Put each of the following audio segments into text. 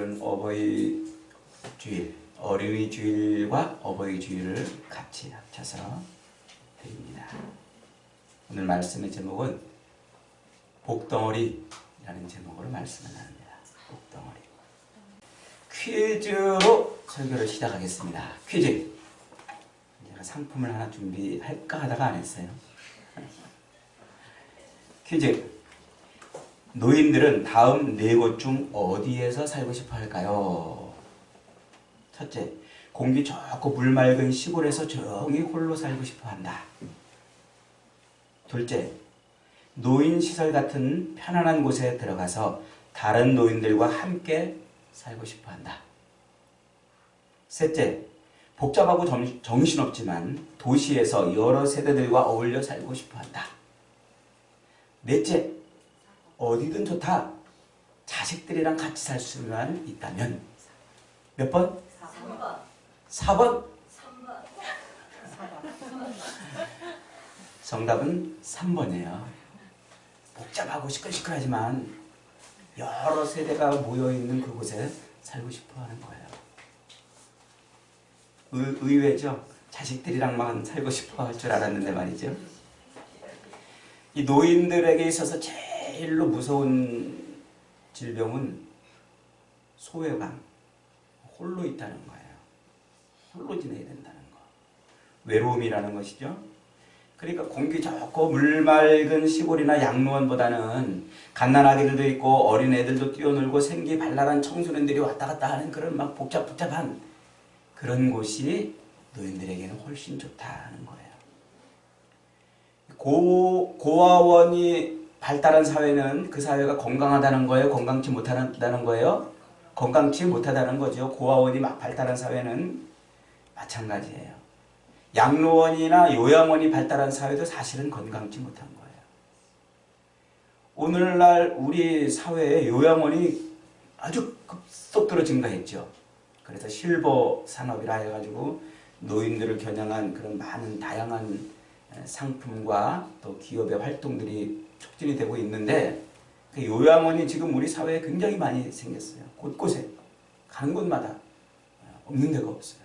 오늘은 어버이 주일, 어린이 주일과 어버이 주일을 같이 합쳐서 드립니다. 오늘 말씀의 제목은 복덩어리라는 제목으로 말씀을 나눕니다. 복덩어리. 퀴즈로 설교를 시작하겠습니다. 퀴즈. 제가 상품을 하나 준비할까 하다가 안 했어요. 퀴즈. 노인들은 다음 네 곳 중 어디에서 살고 싶어 할까요? 첫째, 공기 좋고 물 맑은 시골에서 조용히 홀로 살고 싶어 한다. 둘째, 노인시설 같은 편안한 곳에 들어가서 다른 노인들과 함께 살고 싶어 한다. 셋째, 복잡하고 정신없지만 도시에서 여러 세대들과 어울려 살고 싶어 한다. 넷째, 어디든 좋다. 자식들이랑 같이 살 수만 있다면. 몇 번? 3번. 4번? 3번. 정답은 3번이에요. 복잡하고 시끌시끌하지만 여러 세대가 모여있는 그곳에 살고 싶어 하는 거예요. 의외죠? 자식들이랑만 살고 싶어 할 줄 알았는데 말이죠. 이 노인들에게 있어서 제일로 무서운 질병은 소외감, 홀로 있다는 거예요. 홀로 지내야 된다는 거. 외로움이라는 것이죠. 그러니까 공기 좋고 물 맑은 시골이나 양로원보다는 갓난아기들도 있고 어린애들도 뛰어놀고 생기 발랄한 청소년들이 왔다 갔다 하는 그런 막 복잡한 그런 곳이 노인들에게는 훨씬 좋다는 거예요. 고아원이 발달한 사회는 그 사회가 건강하다는 거예요? 건강치 못하다는 거예요? 건강치 못하다는 거죠. 고아원이 막 발달한 사회는 마찬가지예요. 양로원이나 요양원이 발달한 사회도 사실은 건강치 못한 거예요. 오늘날 우리 사회에 요양원이 아주 급속도로 증가했죠. 그래서 실버 산업이라 해가지고 노인들을 겨냥한 그런 많은 다양한 상품과 또 기업의 활동들이 촉진이 되고 있는데 그 요양원이 지금 우리 사회에 굉장히 많이 생겼어요. 곳곳에 가는 곳마다 없는 데가 없어요.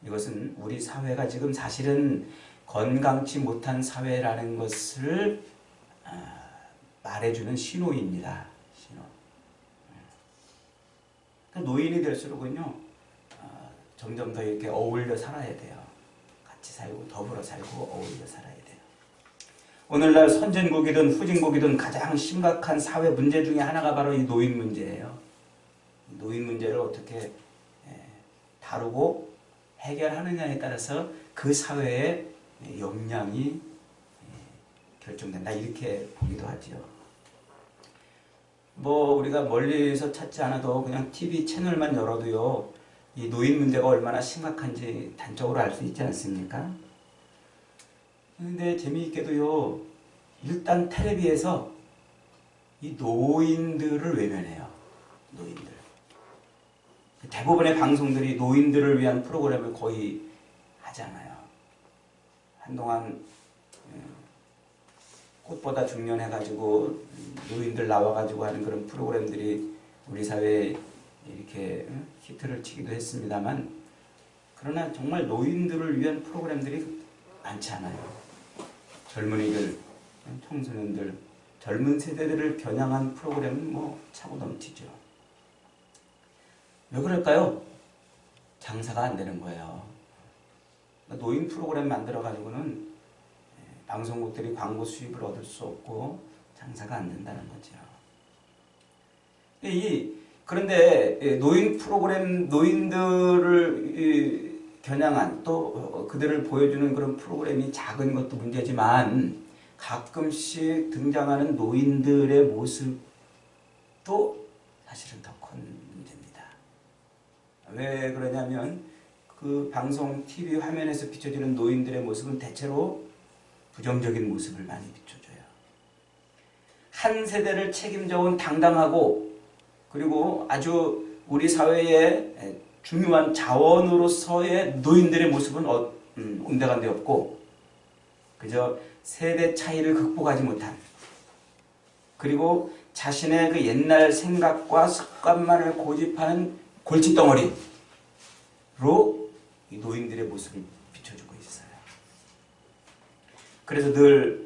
이것은 우리 사회가 지금 사실은 건강치 못한 사회라는 것을 말해주는 신호입니다. 신호. 그러니까 노인이 될수록은요 점점 더 이렇게 어울려 살아야 돼요. 같이 살고 더불어 살고 어울려 살아야 돼요. 오늘날 선진국이든 후진국이든 가장 심각한 사회 문제 중에 하나가 바로 이 노인 문제예요. 노인 문제를 어떻게 다루고 해결하느냐에 따라서 그 사회의 역량이 결정된다. 이렇게 보기도 하죠. 뭐 우리가 멀리서 찾지 않아도 그냥 TV 채널만 열어도요. 이 노인 문제가 얼마나 심각한지 단적으로 알 수 있지 않습니까? 그런데 재미있게도요. 일단 텔레비에서 이 노인들을 외면해요. 노인들. 대부분의 방송들이 노인들을 위한 프로그램을 거의 하잖아요. 한동안 꽃보다 중년해가지고 노인들 나와가지고 하는 그런 프로그램들이 우리 사회에 이렇게 히트를 치기도 했습니다만 그러나 정말 노인들을 위한 프로그램들이 많지 않아요. 젊은이들, 청소년들, 젊은 세대들을 겨냥한 프로그램은 뭐 차고 넘치죠. 왜 그럴까요? 장사가 안 되는 거예요. 노인 프로그램 만들어가지고는 방송국들이 광고 수입을 얻을 수 없고 장사가 안 된다는 거죠. 그런데 노인 프로그램, 노인들을 겨냥한 또 그들을 보여주는 그런 프로그램이 작은 것도 문제지만 가끔씩 등장하는 노인들의 모습도 사실은 더 큰 문제입니다. 왜 그러냐면 그 방송 TV 화면에서 비춰지는 노인들의 모습은 대체로 부정적인 모습을 많이 비춰줘요. 한 세대를 책임져온 당당하고 그리고 아주 우리 사회의 중요한 자원으로서의 노인들의 모습은 온데간데 없고 그저 세대 차이를 극복하지 못한 그리고 자신의 그 옛날 생각과 족감만을 고집하는 골칫덩어리로 이 노인들의 모습을 비춰주고 있어요. 그래서 늘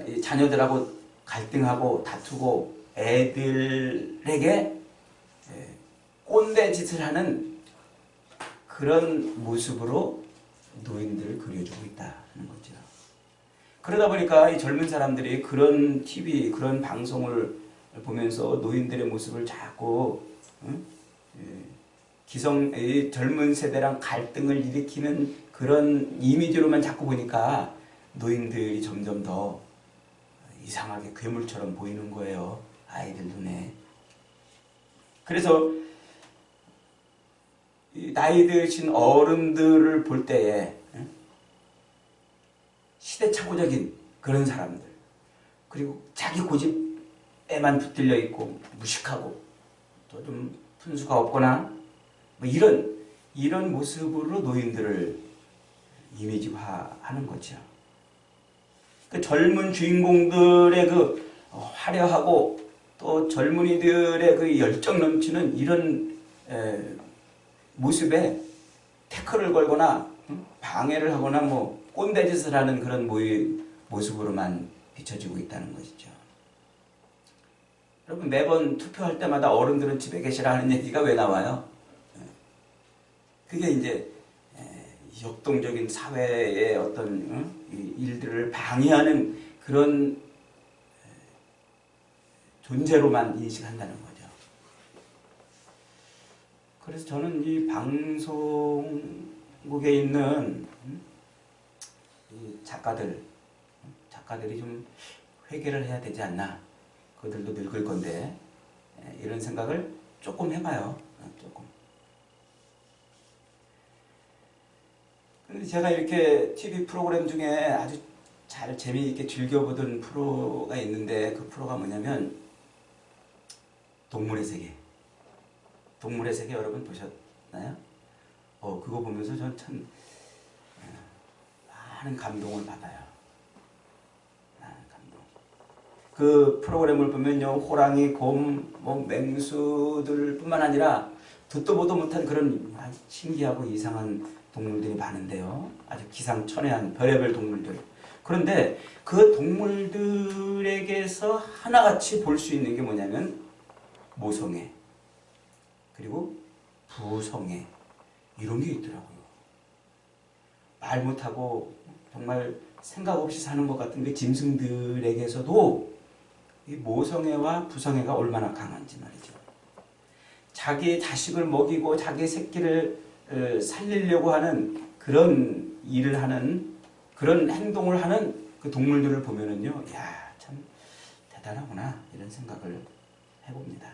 이 자녀들하고 갈등하고 다투고 애들에게 꼰대 짓을 하는 그런 모습으로 노인들을 그려주고 있다는 거죠. 그러다 보니까 이 젊은 사람들이 그런 TV, 그런 방송을 보면서 노인들의 모습을 자꾸 이 젊은 세대랑 갈등을 일으키는 그런 이미지로만 자꾸 보니까 노인들이 점점 더 이상하게 괴물처럼 보이는 거예요. 아이들 눈에. 그래서 이 나이 드신 어른들을 볼 때에 시대착오적인 그런 사람들, 그리고 자기 고집에만 붙들려 있고 무식하고 또 좀 분수가 없거나 뭐 이런 모습으로 노인들을 이미지화하는 거죠. 그 젊은 주인공들의 그 화려하고 또 젊은이들의 그 열정 넘치는 이런 모습에 태클을 걸거나 방해를 하거나 뭐 꼰대짓을 하는 그런 모습으로만 비춰지고 있다는 것이죠. 여러분, 매번 투표할 때마다 어른들은 집에 계시라 하는 얘기가 왜 나와요? 그게 이제 역동적인 사회의 어떤 일들을 방해하는 그런 존재로만 인식한다는 거죠. 그래서 저는 이 방송국에 있는 이 작가들이 좀 회개를 해야 되지 않나. 그들도 늙을 건데 이런 생각을 조금 해봐요. 조금. 근데 제가 이렇게 TV 프로그램 중에 아주 잘 재미있게 즐겨보던 프로가 있는데 그 프로가 뭐냐면 동물의 세계. 동물의 세계 여러분 보셨나요? 그거 보면서 전 참 많은 감동을 받아요. 많은 감동. 그 프로그램을 보면요, 호랑이, 곰, 뭐 맹수들 뿐만 아니라 듣도 보도 못한 그런 신기하고 이상한 동물들이 많은데요. 아주 기상천외한 별의별 동물들. 그런데 그 동물들에게서 하나같이 볼 수 있는 게 뭐냐면 모성애, 그리고 부성애, 이런 게 있더라고요. 말 못하고 정말 생각 없이 사는 것 같은 그 짐승들에게서도 이 모성애와 부성애가 얼마나 강한지 말이죠. 자기 자식을 먹이고 자기 새끼를 살리려고 하는 그런 일을 하는, 그런 행동을 하는 그 동물들을 보면은요, 야, 참 대단하구나, 이런 생각을 해봅니다.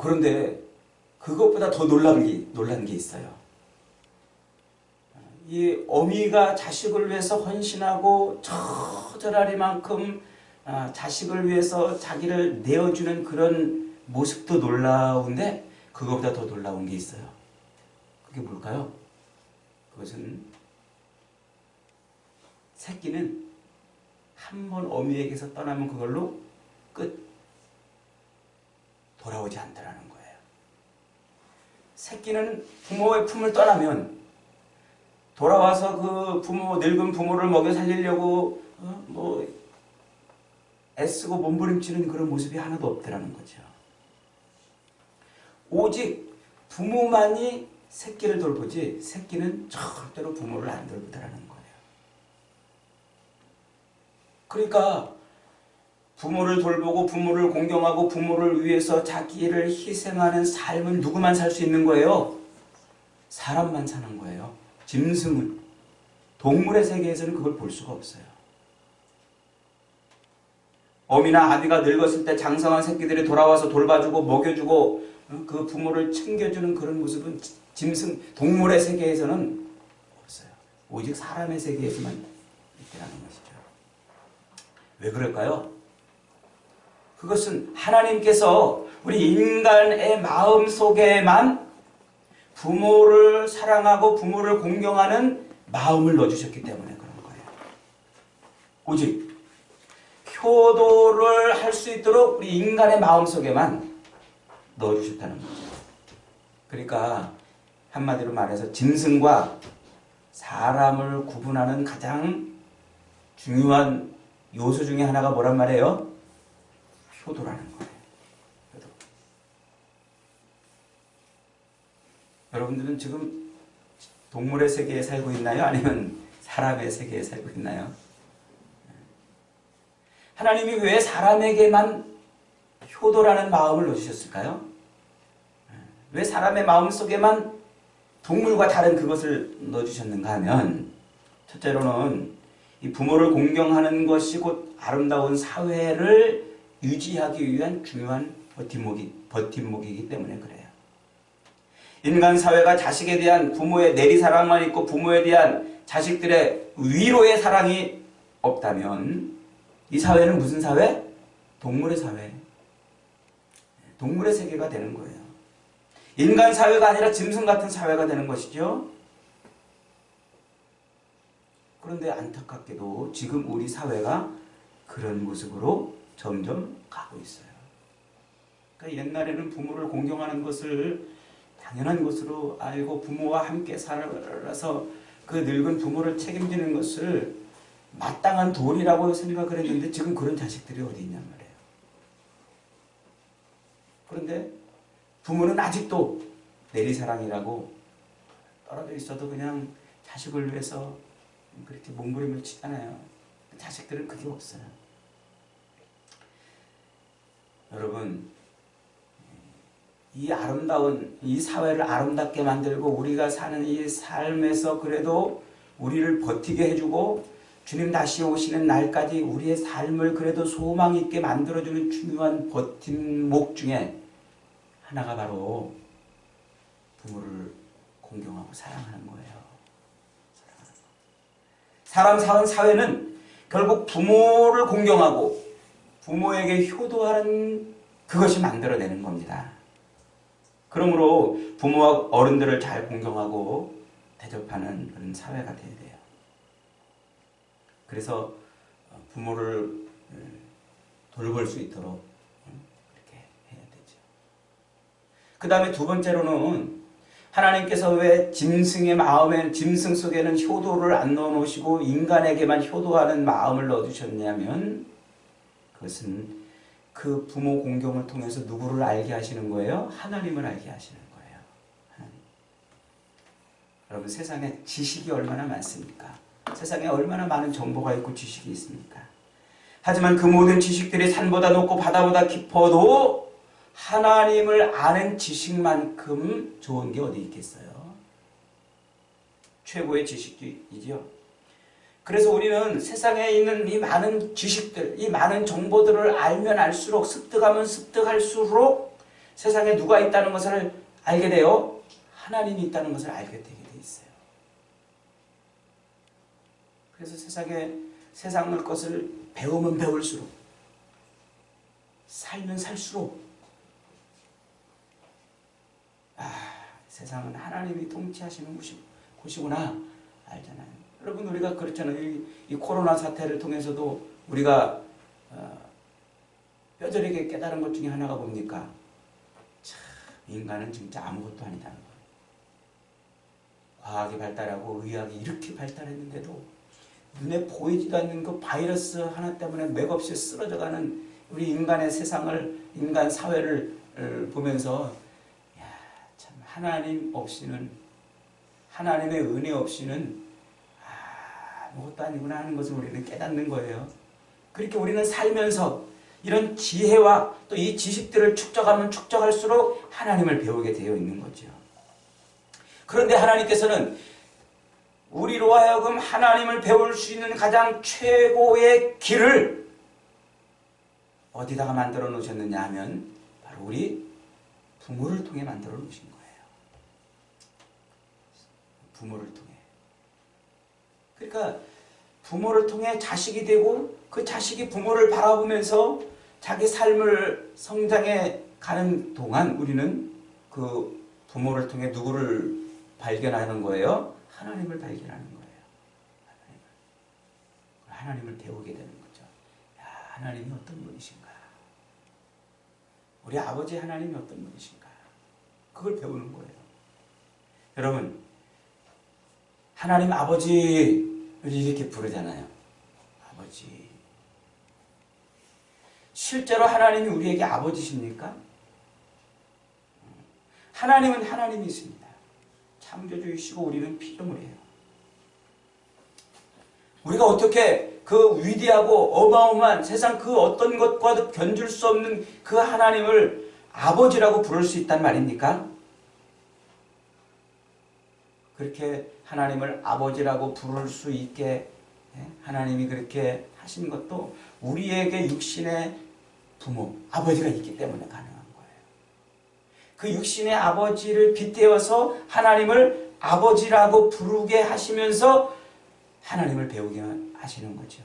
그런데 그것보다 더 놀란 게 있어요. 이 어미가 자식을 위해서 헌신하고 처절하리만큼 자식을 위해서 자기를 내어주는 그런 모습도 놀라운데 그것보다 더 놀라운 게 있어요. 그게 뭘까요? 그것은 새끼는 한 번 어미에게서 떠나면 그걸로 끝, 돌아오지 않더라는 거예요. 새끼는 부모의 품을 떠나면 돌아와서 그 늙은 부모를 먹여 살리려고 애쓰고 몸부림치는 그런 모습이 하나도 없더라는 거죠. 오직 부모만이 새끼를 돌보지 새끼는 절대로 부모를 안 돌보더라는 거예요. 그러니까 부모를 돌보고 부모를 공경하고 부모를 위해서 자기를 희생하는 삶은 누구만 살 수 있는 거예요? 사람만 사는 거예요. 짐승은, 동물의 세계에서는 그걸 볼 수가 없어요. 어미나 아비가 늙었을 때 장성한 새끼들이 돌아와서 돌봐주고 먹여주고 그 부모를 챙겨주는 그런 모습은 짐승, 동물의 세계에서는 없어요. 오직 사람의 세계에서만 있다는 것이죠. 왜 그럴까요? 그것은 하나님께서 우리 인간의 마음 속에만 부모를 사랑하고 부모를 공경하는 마음을 넣어주셨기 때문에 그런 거예요. 오직 효도를 할 수 있도록 우리 인간의 마음 속에만 넣어주셨다는 거죠. 그러니까 한마디로 말해서 짐승과 사람을 구분하는 가장 중요한 요소 중에 하나가 뭐란 말이에요? 효도라는 거예요. 효도. 여러분들은 지금 동물의 세계에 살고 있나요? 아니면 사람의 세계에 살고 있나요? 하나님이 왜 사람에게만 효도라는 마음을 넣으셨을까요? 왜 사람의 마음속에만 동물과 다른 그것을 넣어주셨는가 하면, 첫째로는 이 부모를 공경하는 것이 곧 아름다운 사회를 유지하기 위한 중요한 버팀목이기 때문에 그래요. 인간 사회가 자식에 대한 부모의 내리사랑만 있고 부모에 대한 자식들의 위로의 사랑이 없다면 이 사회는 무슨 사회? 동물의 사회. 동물의 세계가 되는 거예요. 인간 사회가 아니라 짐승 같은 사회가 되는 것이죠. 그런데 안타깝게도 지금 우리 사회가 그런 모습으로 점점 가고 있어요. 그러니까 옛날에는 부모를 공경하는 것을 당연한 것으로 알고 부모와 함께 살아서 그 늙은 부모를 책임지는 것을 마땅한 도리라고 생각을 했는데 지금 그런 자식들이 어디 있냔 말이에요. 그런데 부모는 아직도 내리사랑이라고 떨어져 있어도 그냥 자식을 위해서 그렇게 몸부림을 치잖아요. 자식들은 그게 없어요. 여러분, 이 아름다운 이 사회를 아름답게 만들고 우리가 사는 이 삶에서 그래도 우리를 버티게 해주고 주님 다시 오시는 날까지 우리의 삶을 그래도 소망 있게 만들어주는 중요한 버팀목 중에 하나가 바로 부모를 공경하고 사랑하는 거예요. 사람 사는 사회는 결국 부모를 공경하고 부모에게 효도하는 그것이 만들어내는 겁니다. 그러므로 부모와 어른들을 잘 공경하고 대접하는 그런 사회가 되어야 돼요. 그래서 부모를 돌볼 수 있도록 그렇게 해야 되죠. 그 다음에 두 번째로는 하나님께서 왜 짐승의 마음에, 짐승 속에는 효도를 안 넣어놓으시고 인간에게만 효도하는 마음을 넣어주셨냐면 그것은 그 부모 공경을 통해서 누구를 알게 하시는 거예요? 하나님을 알게 하시는 거예요. 하나님. 여러분, 세상에 지식이 얼마나 많습니까? 세상에 얼마나 많은 정보가 있고 지식이 있습니까? 하지만 그 모든 지식들이 산보다 높고 바다보다 깊어도 하나님을 아는 지식만큼 좋은 게 어디 있겠어요? 최고의 지식이죠. 그래서 우리는 세상에 있는 이 많은 지식들, 이 많은 정보들을 알면 알수록, 습득하면 습득할수록 세상에 누가 있다는 것을 알게 돼요. 하나님이 있다는 것을 알게 되게 돼 있어요. 그래서 세상의 것을 배우면 배울수록, 살면 살수록 세상은 하나님이 통치하시는 곳이구나 알잖아요. 여러분, 우리가 그렇잖아요. 이 코로나 사태를 통해서도 우리가 뼈저리게 깨달은 것 중에 하나가 뭡니까? 참, 인간은 진짜 아무것도 아니다는 거예요. 과학이 발달하고 의학이 이렇게 발달했는데도 눈에 보이지도 않는 그 바이러스 하나 때문에 맥없이 쓰러져가는 우리 인간의 세상을, 인간 사회를 보면서 참 하나님 없이는, 하나님의 은혜 없이는 아무것도 아니구나 하는 것을 우리는 깨닫는 거예요. 그렇게 우리는 살면서 이런 지혜와 또 이 지식들을 축적하면 축적할수록 하나님을 배우게 되어 있는 거죠. 그런데 하나님께서는 우리로 하여금 하나님을 배울 수 있는 가장 최고의 길을 어디다가 만들어 놓으셨느냐 하면 바로 우리 부모를 통해 만들어 놓으신 거예요. 부모를 통해. 그러니까 부모를 통해 자식이 되고 그 자식이 부모를 바라보면서 자기 삶을 성장해 가는 동안 우리는 그 부모를 통해 누구를 발견하는 거예요? 하나님을 발견하는 거예요. 하나님을 배우게 되는 거죠. 하나님이 어떤 분이신가? 우리 아버지 하나님이 어떤 분이신가? 그걸 배우는 거예요. 여러분, 하나님 아버지를 이렇게 부르잖아요. 아버지. 실제로 하나님이 우리에게 아버지십니까? 하나님은 하나님이십니다. 창조주이시고 우리는 피조물이에요. 우리가 어떻게 그 위대하고 어마어마한 세상 그 어떤 것과도 견줄 수 없는 그 하나님을 아버지라고 부를 수 있단 말입니까? 그렇게 하나님을 아버지라고 부를 수 있게 하나님이 그렇게 하신 것도 우리에게 육신의 부모, 아버지가 있기 때문에 가능한 거예요. 그 육신의 아버지를 빗대어서 하나님을 아버지라고 부르게 하시면서 하나님을 배우게 하시는 거죠.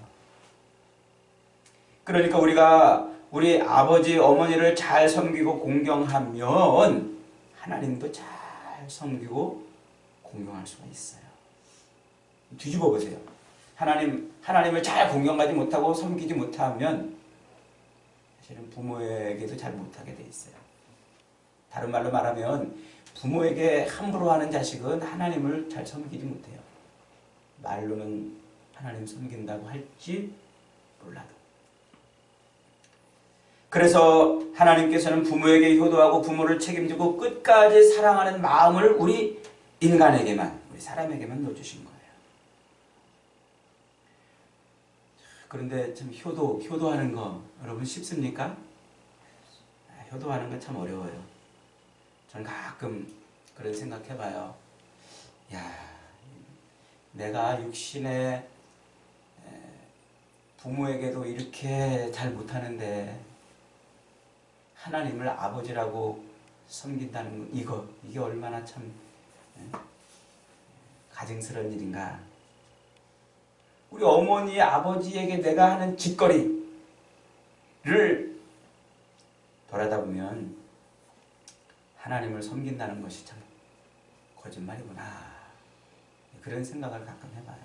그러니까 우리가 우리 아버지, 어머니를 잘 섬기고 공경하면 하나님도 잘 섬기고 공경할 수가 있어요. 뒤집어 보세요. 하나님을 잘 공경하지 못하고 섬기지 못하면 사실은 부모에게도 잘 못하게 돼 있어요. 다른 말로 말하면 부모에게 함부로 하는 자식은 하나님을 잘 섬기지 못해요. 말로는 하나님 섬긴다고 할지 몰라도. 그래서 하나님께서는 부모에게 효도하고 부모를 책임지고 끝까지 사랑하는 마음을 우리 인간에게만, 우리 사람에게만 넣어주신 거예요. 그런데 참 효도하는 거 여러분 쉽습니까? 효도하는 건 참 어려워요. 저는 가끔 그런 생각해봐요. 야, 내가 육신의 부모에게도 이렇게 잘 못하는데 하나님을 아버지라고 섬긴다는 이게 얼마나 참 가증스러운 일인가. 우리 어머니, 아버지에게 내가 하는 짓거리를 돌아다 보면 하나님을 섬긴다는 것이 참 거짓말이구나. 그런 생각을 가끔 해봐요.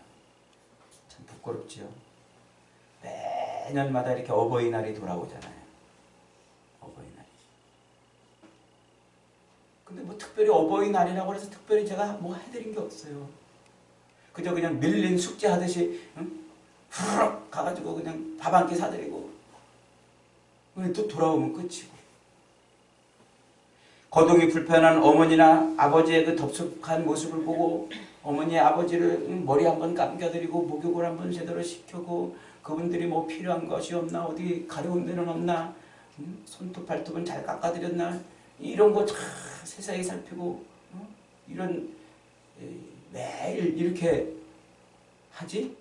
참 부끄럽지요. 매년마다 이렇게 어버이날이 돌아오잖아요. 어버이날이. 근데 뭐 특별히 어버이날이라고 해서 특별히 제가 뭐 해드린 게 없어요. 그저 그냥 밀린 숙제 하듯이 후루룩 가가지고 그냥 밥 한 끼 사드리고 또 돌아오면 끝이고. 거동이 불편한 어머니나 아버지의 그 덥석한 모습을 보고 어머니 아버지를 머리 한번 감겨드리고 목욕을 한번 제대로 시키고 그분들이 뭐 필요한 것이 없나, 어디 가려운 데는 없나, 손톱 발톱은 잘 깎아드렸나, 이런 거 다 세세히 살피고 이런 매일 이렇게 하지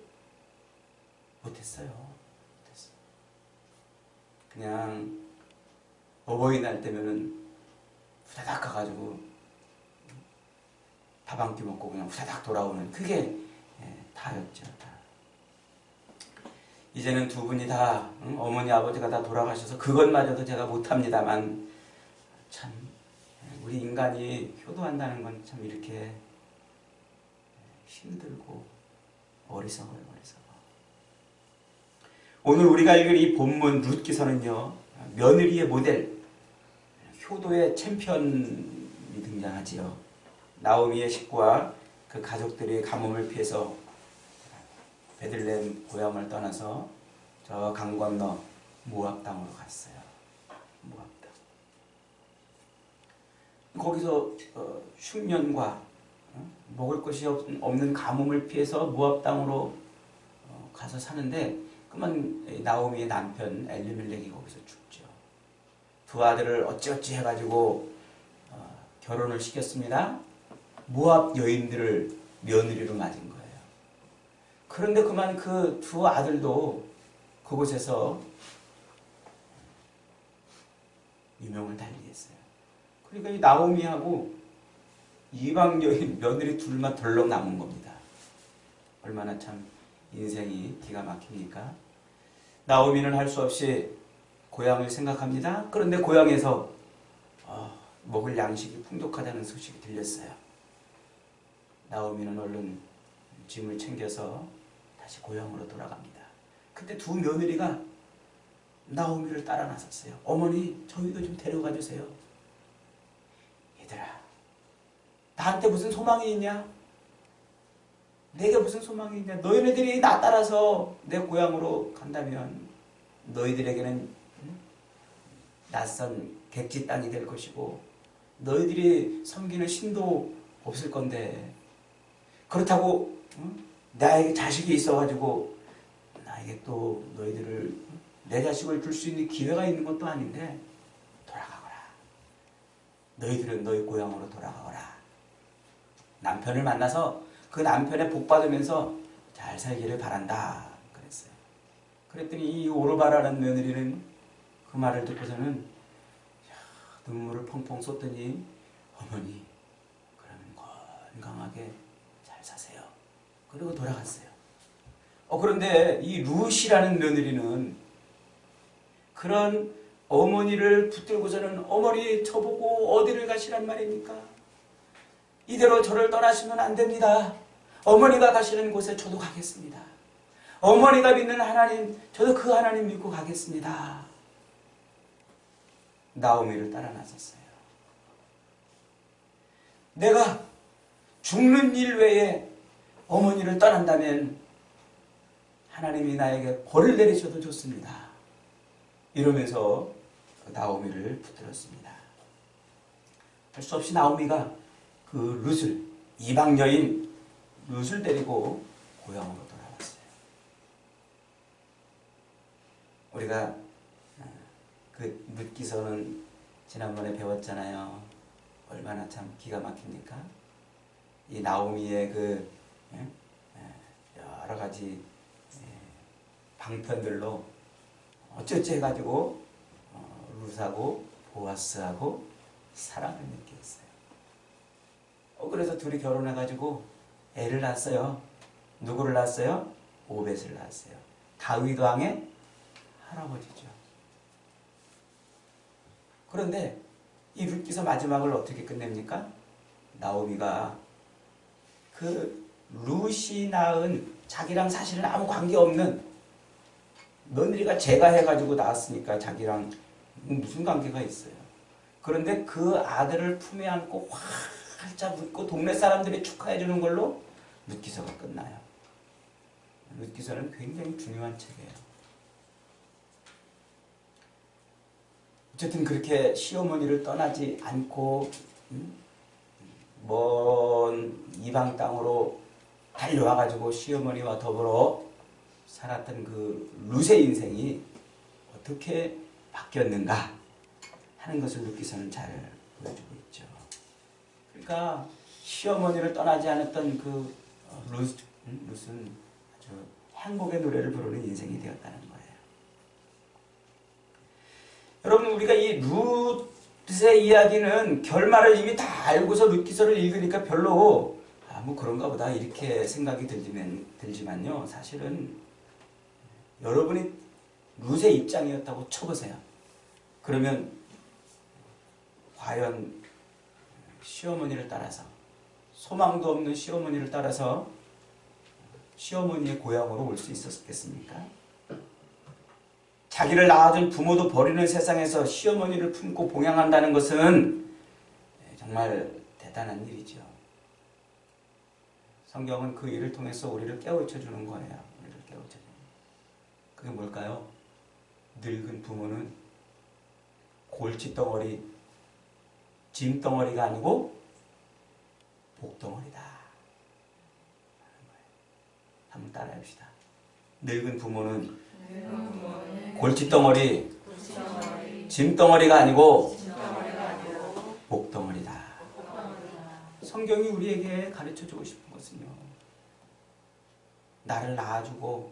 못했어요. 그냥 어버이날 때면은 후다닥 가가지고 밥 한 끼 먹고 그냥 후다닥 돌아오는 그게 다였죠. 다. 이제는 두 분이 다 어머니 아버지가 다 돌아가셔서 그것마저도 제가 못합니다만 참 우리 인간이 효도한다는 건 참 이렇게 힘들고 어리석어요. 오늘 우리가 읽을 이 본문 룻기서는요, 며느리의 모델, 효도의 챔피언이 등장하지요. 나오미의 식구와 그 가족들이 가뭄을 피해서 베들레헴 고향을 떠나서 저 강 건너 모압 땅으로 갔어요. 모압 땅. 거기서 흉년과 먹을 것이 없는 가뭄을 피해서 모압 땅으로 가서 사는데 그만 나오미의 남편 엘리멜렉이 거기서 죽죠. 두 아들을 어찌어찌 해가지고 결혼을 시켰습니다. 모압 여인들을 며느리로 맞은 거예요. 그런데 그만 그 두 아들도 그곳에서 유명을 달리했어요. 그러니까 이 나오미하고 이방 여인 며느리 둘만 덜렁 남은 겁니다. 얼마나 참 인생이 기가 막힙니까? 나오미는 할 수 없이 고향을 생각합니다. 그런데 고향에서 먹을 양식이 풍족하다는 소식이 들렸어요. 나오미는 얼른 짐을 챙겨서 다시 고향으로 돌아갑니다. 그때 두 며느리가 나오미를 따라 나섰어요. 어머니, 저희도 좀 데려가 주세요. 얘들아, 나한테 무슨 소망이 있냐? 내게 무슨 소망이 있냐? 너희네들이 나 따라서 내 고향으로 간다면 너희들에게는 낯선 객지 땅이 될 것이고 너희들이 섬기는 신도 없을 건데, 그렇다고 나에게 자식이 있어가지고 나에게 또 너희들을, 내 자식을 줄 수 있는 기회가 있는 것도 아닌데 돌아가거라. 너희들은 너희 고향으로 돌아가거라. 남편을 만나서 그 남편의 복 받으면서 잘 살기를 바란다 그랬어요. 그랬더니 이 오르바라는 며느리는 그 말을 듣고서는 눈물을 펑펑 쏟더니, 어머니, 그러면 건강하게 잘 사세요. 그리고 돌아갔어요. 그런데 이 룻이라는 며느리는 그런 어머니를 붙들고서는, 어머니, 저보고 어디를 가시란 말입니까? 이대로 저를 떠나시면 안 됩니다. 어머니가 가시는 곳에 저도 가겠습니다. 어머니가 믿는 하나님, 저도 그 하나님 믿고 가겠습니다. 나오미를 따라 나섰어요. 내가 죽는 일 외에 어머니를 떠난다면 하나님이 나에게 벌을 내리셔도 좋습니다. 이러면서 나오미를 붙들었습니다. 할 수 없이 나오미가 그 룻을, 이방 여인 룻을 데리고 고향으로 돌아왔어요. 우리가 그 룻기서는 지난번에 배웠잖아요. 얼마나 참 기가 막힙니까? 이 나오미의 그 여러 가지 방편들로 어쩌지 해가지고 룻하고 보아스하고 사랑을 맺게 했어요. 그래서 둘이 결혼해가지고 애를 낳았어요. 누구를 낳았어요? 오벳을 낳았어요. 다윗 왕의 할아버지죠. 그런데 이 룻기서 마지막을 어떻게 끝냅니까? 나오미가 그 룻이 낳은, 자기랑 사실은 아무 관계없는 며느리가 제가 해가지고 낳았으니까 자기랑 무슨 관계가 있어요. 그런데 그 아들을 품에 안고 활짝 웃고 동네 사람들이 축하해 주는 걸로 룻기서가 끝나요. 룻기서는 굉장히 중요한 책이에요. 어쨌든 그렇게 시어머니를 떠나지 않고 먼 이방 땅으로 달려와가지고 시어머니와 더불어 살았던 그 룻의 인생이 어떻게 바뀌었는가 하는 것을 룻기서는 잘 보여주고 있죠. 그러니까 시어머니를 떠나지 않았던 그 룻은 아주 행복의 노래를 부르는 인생이 되었다는 거예요. 여러분, 우리가 이 룻의 이야기는 결말을 이미 다 알고서 룻기서를 읽으니까 별로 뭐 그런가 보다 이렇게 생각이 들지만요. 사실은 여러분이 룻의 입장이었다고 쳐보세요. 그러면 과연 시어머니를 따라서, 소망도 없는 시어머니를 따라서 시어머니의 고향으로 올 수 있었겠습니까? 자기를 낳아준 부모도 버리는 세상에서 시어머니를 품고 봉양한다는 것은 정말 대단한 일이죠. 성경은 그 일을 통해서 우리를 깨우쳐 주는 거예요. 우리를 깨우쳐 주는. 그게 뭘까요? 늙은 부모는 골칫덩어리, 짐덩어리가 아니고 복덩어리다. 한번 따라해봅시다. 늙은 부모는 골칫덩어리, 짐덩어리가 아니고 복덩어리다. 성경이 우리에게 가르쳐주고 싶은 것은요, 나를 낳아주고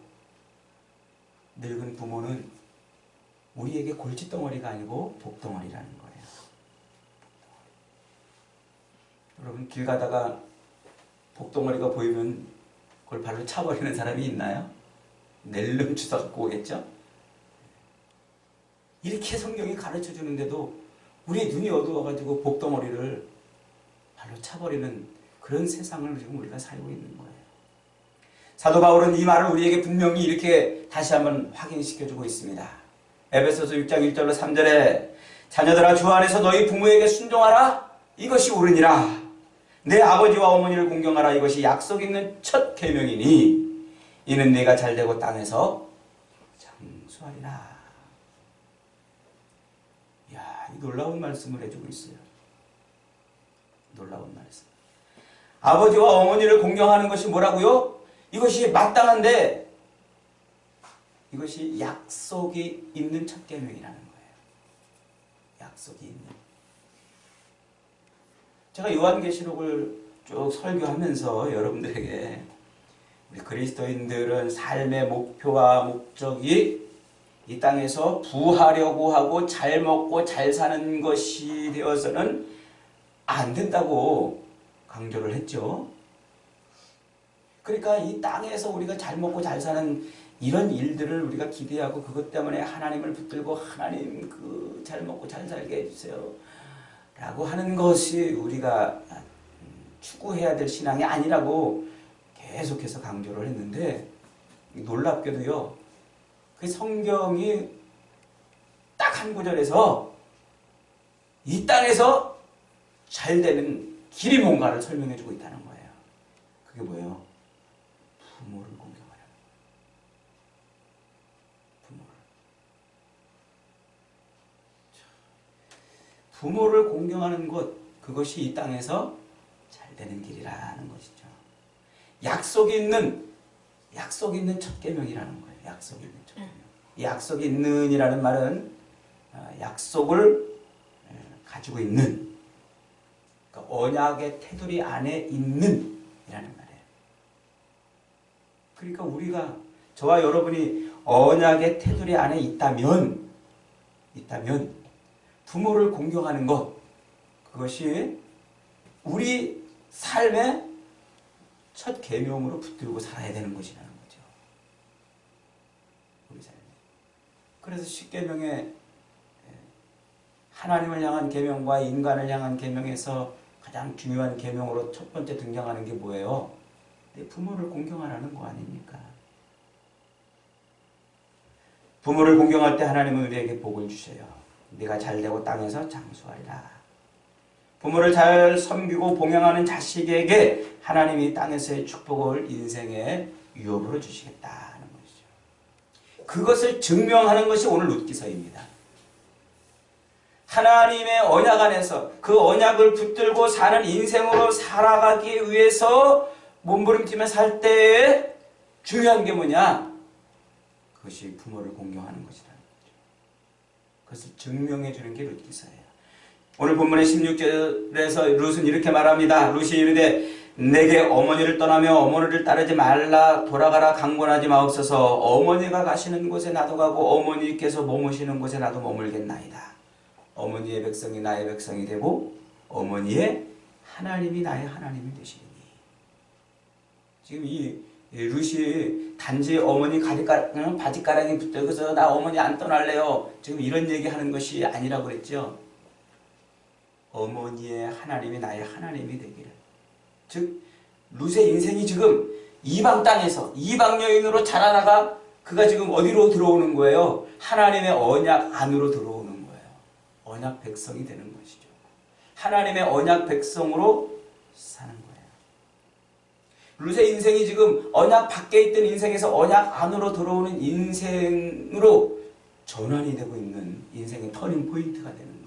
늙은 부모는 우리에게 골칫덩어리가 아니고 복덩어리라는 거예요. 여러분, 길 가다가 복덩어리가 보이면 그걸 발로 차버리는 사람이 있나요? 낼름 주워갖고 오겠죠? 이렇게 성경이 가르쳐 주는데도 우리 눈이 어두워가지고 복덩어리를 발로 차버리는 그런 세상을 지금 우리가 살고 있는 거예요. 사도 바울은 이 말을 우리에게 분명히 이렇게 다시 한번 확인시켜주고 있습니다. 에베소서 6장 1절로 3절에 자녀들아 주 안에서 너희 부모에게 순종하라. 이것이 옳으니라. 내 아버지와 어머니를 공경하라. 이것이 약속 있는 첫 계명이니 이는 네가 잘되고 땅에서 장수하리라. 이야, 이 놀라운 말씀을 해주고 있어요. 놀라운 말씀. 아버지와 어머니를 공경하는 것이 뭐라고요? 이것이 마땅한데 이것이 약속이 있는 첫 계명이라는 거예요. 약속이 있는. 제가 요한계시록을 쭉 설교하면서 여러분들에게 우리 그리스도인들은 삶의 목표와 목적이 이 땅에서 부하려고 하고 잘 먹고 잘 사는 것이 되어서는 안 된다고 강조를 했죠. 그러니까 이 땅에서 우리가 잘 먹고 잘 사는 이런 일들을 우리가 기대하고 그것 때문에 하나님을 붙들고 하나님 그 잘 먹고 잘 살게 해주세요 라고 하는 것이 우리가 추구해야 될 신앙이 아니라고 계속해서 강조를 했는데 놀랍게도요, 그 성경이 딱 한 구절에서 이 땅에서 잘 되는 길이 뭔가를 설명해 주고 있다는 거예요. 그게 뭐예요? 부모를 공경하라. 부모를 공경하는 것, 그것이 이 땅에서 잘 되는 길이라는 것이죠. 약속이 있는 첫 계명이라는 거예요. 약속이 있는 첫 계명. 이 약속이 있는이라는 말은 약속을 가지고 있는, 그러니까 언약의 테두리 안에 있는 이라는 말이에요. 그러니까 우리가, 저와 여러분이 언약의 테두리 안에 있다면 부모를 공경하는 것, 그것이 우리 삶의 첫 계명으로 붙들고 살아야 되는 것이라는 거죠. 우리 삶에. 그래서 10계명에 하나님을 향한 계명과 인간을 향한 계명에서 가장 중요한 계명으로 첫 번째 등장하는 게 뭐예요? 부모를 공경하라는 거 아닙니까? 부모를 공경할 때 하나님은 우리에게 복을 주셔요. 네가 잘되고 땅에서 장수하리라. 부모를 잘 섬기고 봉양하는 자식에게 하나님이 땅에서의 축복을 인생의 유업으로 주시겠다는 것이죠. 그것을 증명하는 것이 오늘 룻기서입니다. 하나님의 언약 안에서 그 언약을 붙들고 사는 인생으로 살아가기 위해서 몸부림치며 살 때에 중요한 게 뭐냐? 그것이 부모를 공경하는 것이라는 거죠. 그것을 증명해 주는 게 룻기서예요. 오늘 본문의 16절에서 룻은 이렇게 말합니다. 룻이 이르되 내게 어머니를 떠나며 어머니를 따르지 말라. 돌아가라. 강권하지 마옵소서. 어머니가 가시는 곳에 나도 가고 어머니께서 머무시는 곳에 나도 머물겠나이다. 어머니의 백성이 나의 백성이 되고 어머니의 하나님이 나의 하나님이 되시리니. 지금 이 룻이 단지 어머니 바지가랑이 붙들고서 나 어머니 안 떠날래요, 지금 이런 얘기하는 것이 아니라고 그랬죠. 어머니의 하나님이 나의 하나님이 되기를. 즉 룻의 인생이 지금 이방 땅에서 이방 여인으로 자라나가 그가 지금 어디로 들어오는 거예요? 하나님의 언약 안으로 들어오는 거예요. 언약 백성이 되는 것이죠. 하나님의 언약 백성으로 사는 거예요. 룻의 인생이 지금 언약 밖에 있던 인생에서 언약 안으로 들어오는 인생으로 전환이 되고 있는 인생의 터닝 포인트가 되는 거예요.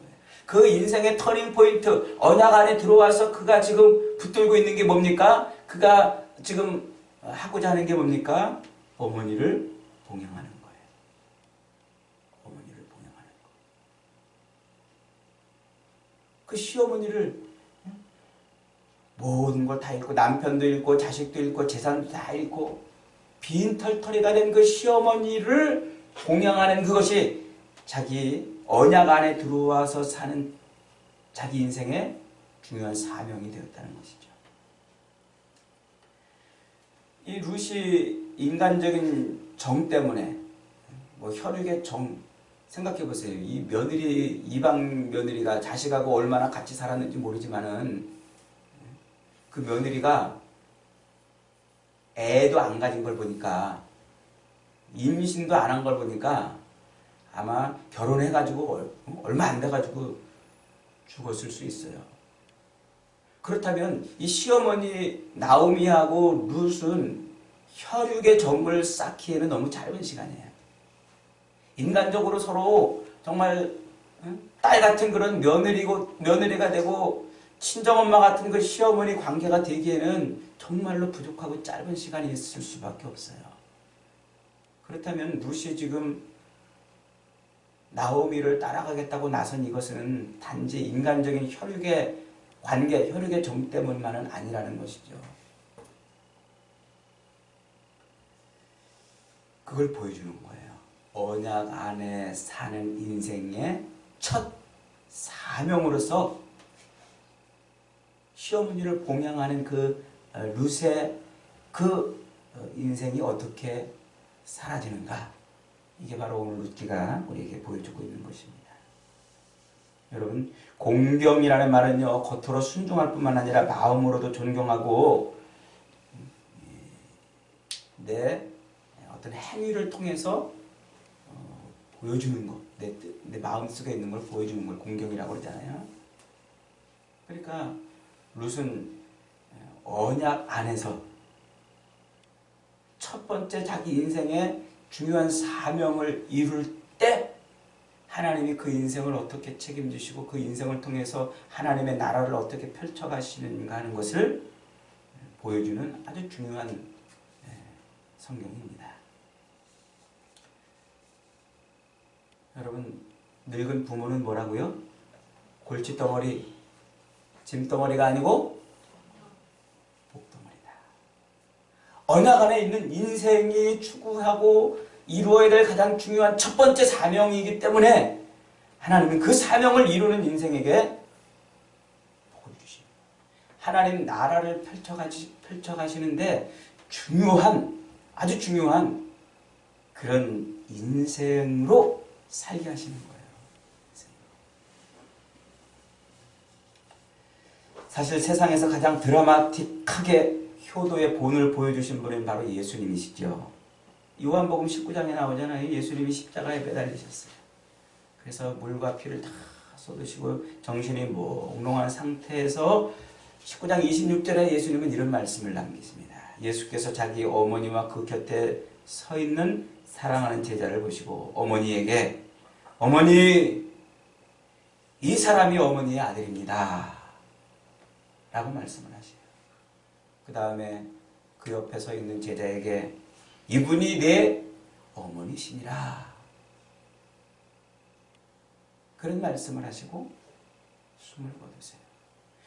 그 인생의 터닝 포인트, 언약 안에 들어와서 그가 지금 붙들고 있는 게 뭡니까? 그가 지금 하고자 하는 게 뭡니까? 어머니를 봉양하는 거예요. 어머니를 봉양하는 거. 그 시어머니를 모든 걸 다 잃고 남편도 잃고 자식도 잃고 재산도 다 잃고 빈털터리가 된 그 시어머니를 봉양하는 그것이 자기 언약 안에 들어와서 사는 자기 인생의 중요한 사명이 되었다는 것이죠. 이 룻이 인간적인 정 때문에 혈육의 정, 생각해 보세요. 이 며느리, 이방 며느리가 자식하고 얼마나 같이 살았는지 모르지만은 그 며느리가 애도 안 가진 걸 보니까, 임신도 안 한 걸 보니까 아마 결혼해가지고 얼마 안 돼가지고 죽었을 수 있어요. 그렇다면 이 시어머니 나오미하고 룻은 혈육의 정을 쌓기에는 너무 짧은 시간이에요. 인간적으로 서로 정말 딸 같은 그런 며느리가 되고 친정엄마 같은 그 시어머니 관계가 되기에는 정말로 부족하고 짧은 시간이 있을 수밖에 없어요. 그렇다면 룻이 지금 나오미를 따라가겠다고 나선 이것은 단지 인간적인 혈육의 관계, 혈육의 정 때문만은 아니라는 것이죠. 그걸 보여주는 거예요. 언약 안에 사는 인생의 첫 사명으로서 시어머니를 봉양하는 그 룻의 그 인생이 어떻게 사라지는가. 이게 바로 오늘 룻기가 우리에게 보여주고 있는 것입니다. 여러분, 공경이라는 말은요, 겉으로 순종할 뿐만 아니라 마음으로도 존경하고 내 어떤 행위를 통해서 보여주는 것, 내 마음속에 있는 걸 보여주는 걸 공경이라고 그러잖아요. 그러니까 룻은 언약 안에서 첫 번째 자기 인생의 중요한 사명을 이룰 때 하나님이 그 인생을 어떻게 책임지시고 그 인생을 통해서 하나님의 나라를 어떻게 펼쳐가시는가 하는 것을 보여주는 아주 중요한 성경입니다. 여러분, 늙은 부모는 뭐라고요? 골칫덩어리, 짐덩어리가 아니고 복덩어리다. 언약 안에 있는 인생이 추구하고 이루어야 될 가장 중요한 첫 번째 사명이기 때문에 하나님은 그 사명을 이루는 인생에게 복을 주십니다. 하나님 나라를 펼쳐가시는데 아주 중요한 그런 인생으로 살게 하시는 거예요. 사실 세상에서 가장 드라마틱하게 효도의 본을 보여주신 분은 바로 예수님이시죠. 요한복음 19장에 나오잖아요. 예수님이 십자가에 매달리셨어요. 그래서 물과 피를 다 쏟으시고 정신이 몽롱한 상태에서 19장 26절에 예수님은 이런 말씀을 남기십니다. 예수께서 자기 어머니와 그 곁에 서 있는 사랑하는 제자를 보시고 어머니에게, 어머니, 이 사람이 어머니의 아들입니다 라고 말씀을 하셔요. 그 다음에 그 옆에 서 있는 제자에게 이분이 내 어머니시니라 그런 말씀을 하시고 숨을 거두세요.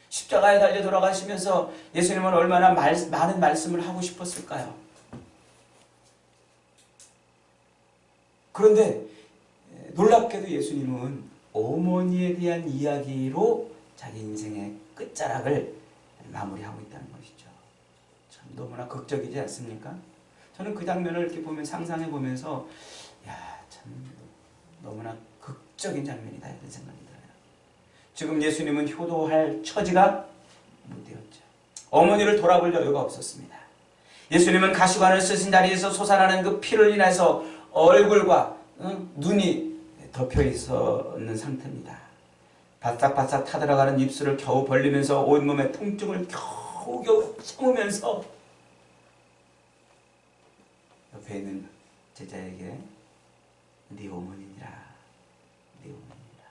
십자가에 달려 돌아가시면서 예수님은 얼마나 많은 말씀을 하고 싶었을까요? 그런데 놀랍게도 예수님은 어머니에 대한 이야기로 자기 인생의 끝자락을 마무리하고 있다는 것이죠. 참 너무나 극적이지 않습니까? 저는 그 장면을 이렇게 보면 상상해 보면서 참 너무나 극적인 장면이다 이런 생각이 들어요. 지금 예수님은 효도할 처지가 못 되었죠. 어머니를 돌아볼 여유가 없었습니다. 예수님은 가시관을 쓰신 자리에서 솟아나는 그 피를 인해서 얼굴과 눈이 덮여 있었는 상태입니다. 바싹바싹 타들어가는 입술을 겨우 벌리면서 온몸의 통증을 겨우겨우 참으면서 옆에 있는 제자에게 네 어머니니라, 네 어머니니라.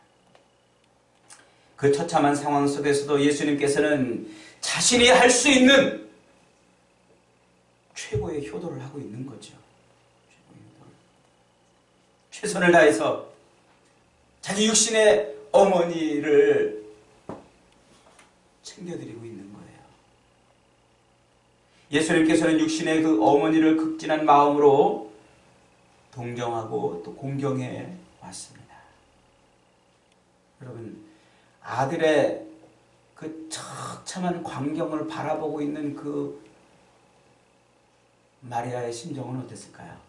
그 처참한 상황 속에서도 예수님께서는 자신이 할 수 있는 최고의 효도를 하고 있는 거죠. 최선을 다해서 자기 육신의 어머니를 챙겨드리고 있는 거예요. 예수님께서는 육신의 그 어머니를 극진한 마음으로 동정하고 또 공경해 왔습니다. 여러분, 아들의 그 처참한 광경을 바라보고 있는 그 마리아의 심정은 어땠을까요?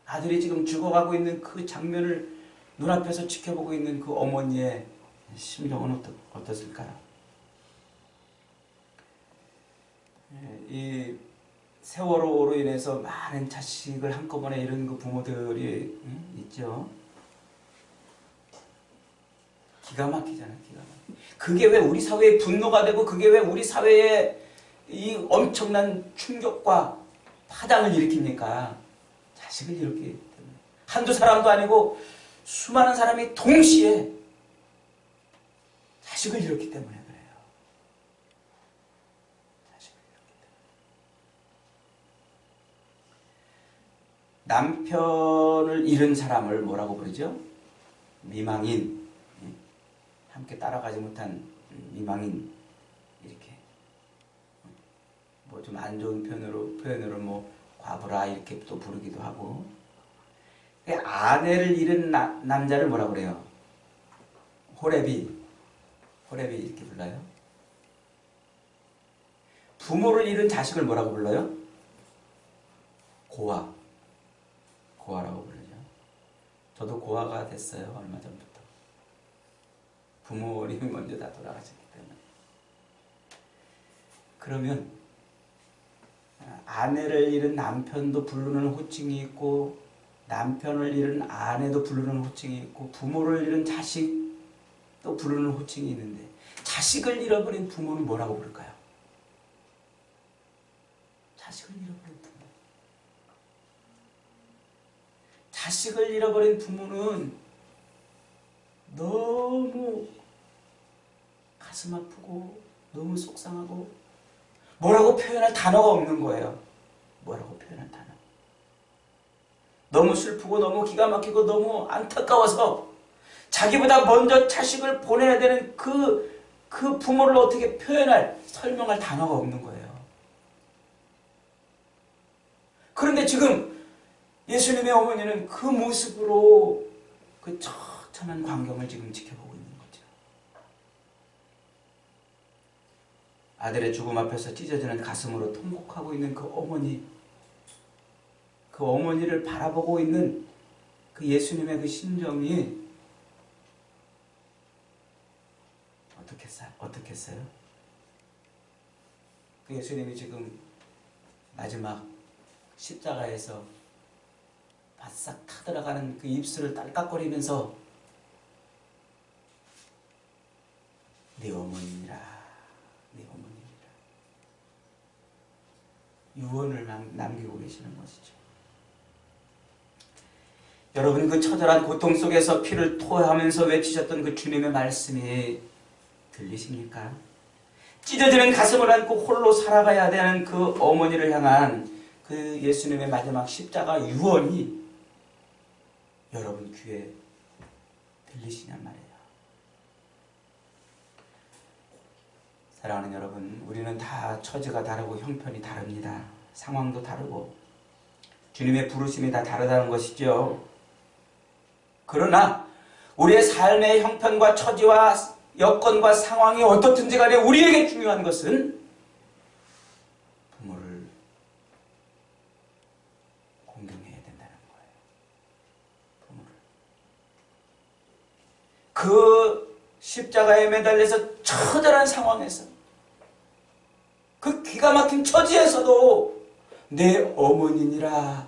아들이 지금 죽어가고 있는 그 장면을 눈앞에서 지켜보고 있는 그 어머니의 심정은 어떻을까요? 이 세월호로 인해서 많은 자식을 한꺼번에 잃은 그 부모들이 있죠. 기가 막히잖아요. 기가 막히죠. 그게 왜 우리 사회에 분노가 되고 그게 왜 우리 사회에 이 엄청난 충격과 파장을 일으킵니까? 자식을 잃었기 때문에. 한두 사람도 아니고 수많은 사람이 동시에 자식을 잃었기 때문에 그래요. 자식을 잃었기 때문에. 남편을 잃은 사람을 뭐라고 부르죠? 미망인. 함께 따라가지 못한 미망인. 이렇게 뭐 좀 안 좋은 표현으로 뭐 과부라 이렇게 또 부르기도 하고. 아내를 잃은 남자를 뭐라고 그래요? 호레비 이렇게 불러요. 부모를 잃은 자식을 뭐라고 불러요? 고아라고 부르죠. 저도 고아가 됐어요. 얼마 전부터. 부모님이 먼저 다 돌아가셨기 때문에. 그러면 아내를 잃은 남편도 부르는 호칭이 있고 남편을 잃은 아내도 부르는 호칭이 있고 부모를 잃은 자식도 부르는 호칭이 있는데 자식을 잃어버린 부모는 뭐라고 부를까요? 자식을 잃어버린 부모. 자식을 잃어버린 부모는 너무 가슴 아프고 너무 속상하고 뭐라고 표현할 단어가 없는 거예요. 뭐라고 표현할 단어. 너무 슬프고 너무 기가 막히고 너무 안타까워서 자기보다 먼저 자식을 보내야 되는 그 부모를 어떻게 설명할 단어가 없는 거예요. 그런데 지금 예수님의 어머니는 그 모습으로 그 처참한 광경을 지금 지켜보고 있는 거죠. 아들의 죽음 앞에서 찢어지는 가슴으로 통곡하고 있는 그 어머니를 바라보고 있는 그 예수님의 그 심정이 어떻겠어요? 그 예수님이 지금 마지막 십자가에서 바싹 타들어가는 그 입술을 딸깍거리면서 네 어머니라 유언을 남기고 계시는 것이죠. 여러분 그 처절한 고통 속에서 피를 토하면서 외치셨던 그 주님의 말씀이 들리십니까? 찢어지는 가슴을 안고 홀로 살아가야 되는 그 어머니를 향한 그 예수님의 마지막 십자가 유언이 여러분 귀에 들리시냔 말이에요. 사랑하는 여러분, 우리는 다 처지가 다르고 형편이 다릅니다. 상황도 다르고 주님의 부르심이 다 다르다는 것이죠. 그러나 우리의 삶의 형편과 처지와 여건과 상황이 어떻든지 간에 우리에게 중요한 것은 부모를 공경해야 된다는 거예요. 부모를. 그 십자가에 매달려서 처절한 상황에서 그 기가 막힌 처지에서도 내 어머니니라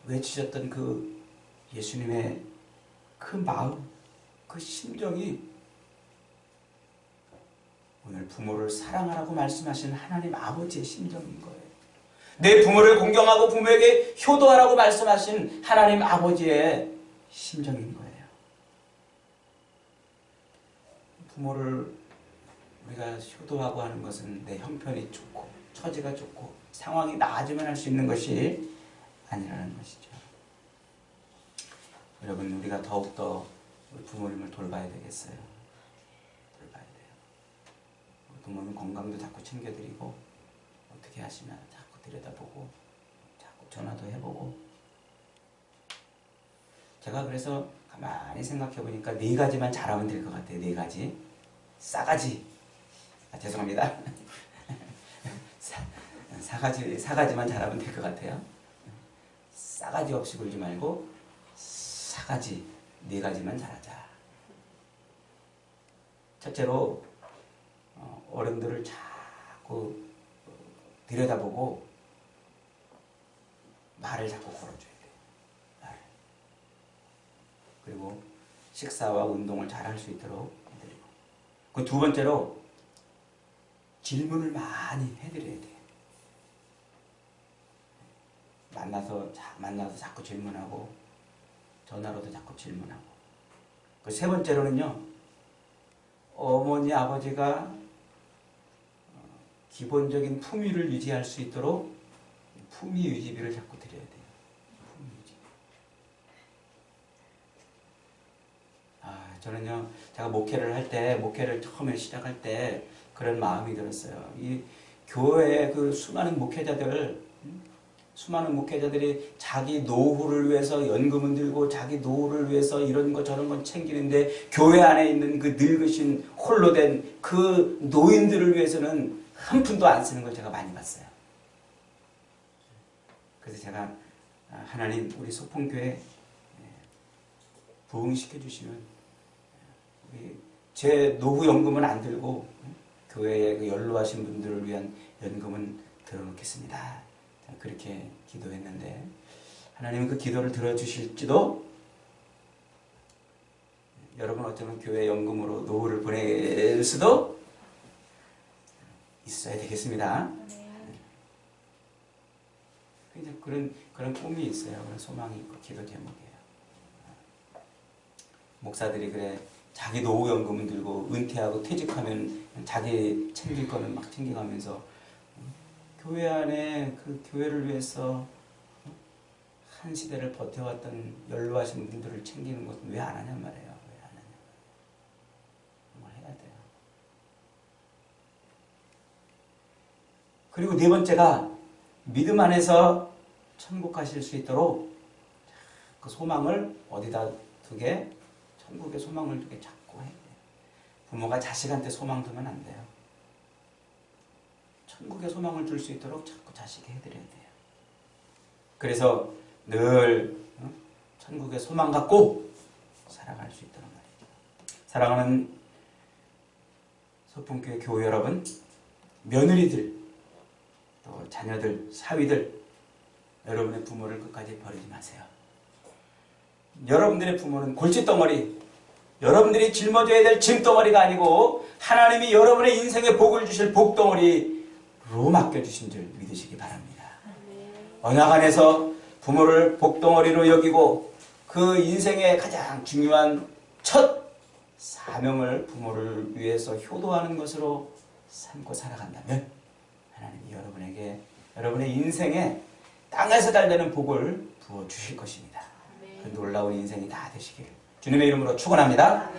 외치셨던 그 예수님의 그 마음, 그 심정이 오늘 부모를 사랑하라고 말씀하신 하나님 아버지의 심정인 거예요. 내 부모를 공경하고 부모에게 효도하라고 말씀하신 하나님 아버지의 심정인 거예요. 부모를 우리가 효도하고 하는 것은 내 형편이 좋고 처지가 좋고 상황이 나아지면 할 수 있는 것이 아니라는 것이죠. 여러분 우리가 더욱더 우리 부모님을 돌봐야 되겠어요. 돌봐야 돼요. 우리 부모님 건강도 자꾸 챙겨드리고 어떻게 하시면 자꾸 들여다보고 자꾸 전화도 해보고 제가 그래서 가만히 생각해 보니까 4가지만 잘하면 될 것 같아요. 4가지. 싸가지. 죄송합니다. 4가지만 잘하면 될 것 같아요. 싸가지 없이 굴지 말고 사가지 4가지만 잘하자. 첫째로 어른들을 자꾸 들여다보고 말을 자꾸 걸어줘야 돼요. 말을. 그리고 식사와 운동을 잘 할 수 있도록 해드리고. 그 두 번째로 질문을 많이 해드려야 돼요. 만나서 자꾸 질문하고 전화로도 자꾸 질문하고. 그 세 번째로는요, 어머니 아버지가 기본적인 품위를 유지할 수 있도록 품위 유지비를 자꾸 드려야 돼요. 품위 유지비. 저는요, 제가 목회를 처음에 시작할 때 그런 마음이 들었어요. 이 교회의 그 수많은 목회자들이 자기 노후를 위해서 연금은 들고 자기 노후를 위해서 이런 거 저런 건 챙기는데 교회 안에 있는 그 늙으신 홀로 된 그 노인들을 위해서는 한 푼도 안 쓰는 걸 제가 많이 봤어요. 그래서 제가 하나님 우리 소풍교회 부흥시켜 주시면 제 노후연금은 안 들고 교회에 그 연로하신 분들을 위한 연금은 들어놓겠습니다. 그렇게 기도했는데 하나님은 그 기도를 들어주실지도, 여러분 어쩌면 교회 연금으로 노후를 보낼 수도 있어야 되겠습니다. 그런 꿈이 있어요. 그런 소망이 있고 기도 제목이에요. 목사들이 그래 자기 노후연금은 들고 은퇴하고 퇴직하면 자기 챙길 거는 막 챙겨가면서 교회 안에 그 교회를 위해서 한 시대를 버텨왔던 연로하신 분들을 챙기는 것은 왜 안 하냔 말이에요. 왜 안 하냐. 정말 해야 돼요. 그리고 네 번째가 믿음 안에서 천국 가실 수 있도록 그 소망을 어디다 두게? 천국의 소망을 두게 자꾸 해야 돼요. 부모가 자식한테 소망 두면 안 돼요. 천국의 소망을 줄 수 있도록 자꾸 자식이 해드려야 돼요. 그래서 늘 천국의 소망 갖고 살아갈 수 있다는 말이죠. 사랑하는 소풍교회 교회 여러분, 며느리들, 또 자녀들, 사위들, 여러분의 부모를 끝까지 버리지 마세요. 여러분들의 부모는 골칫덩어리, 여러분들이 짊어져야 될 짐덩어리가 아니고 하나님이 여러분의 인생에 복을 주실 복덩어리로 맡겨주신 줄 믿으시기 바랍니다. 언약 안에서 부모를 복덩어리로 여기고 그 인생의 가장 중요한 첫 사명을 부모를 위해서 효도하는 것으로 삼고 살아간다면 하나님이 여러분에게 여러분의 인생에 땅에서 잘 되는 복을 부어주실 것입니다. 그 놀라운 인생이 다 되시기를 주님의 이름으로 축원합니다.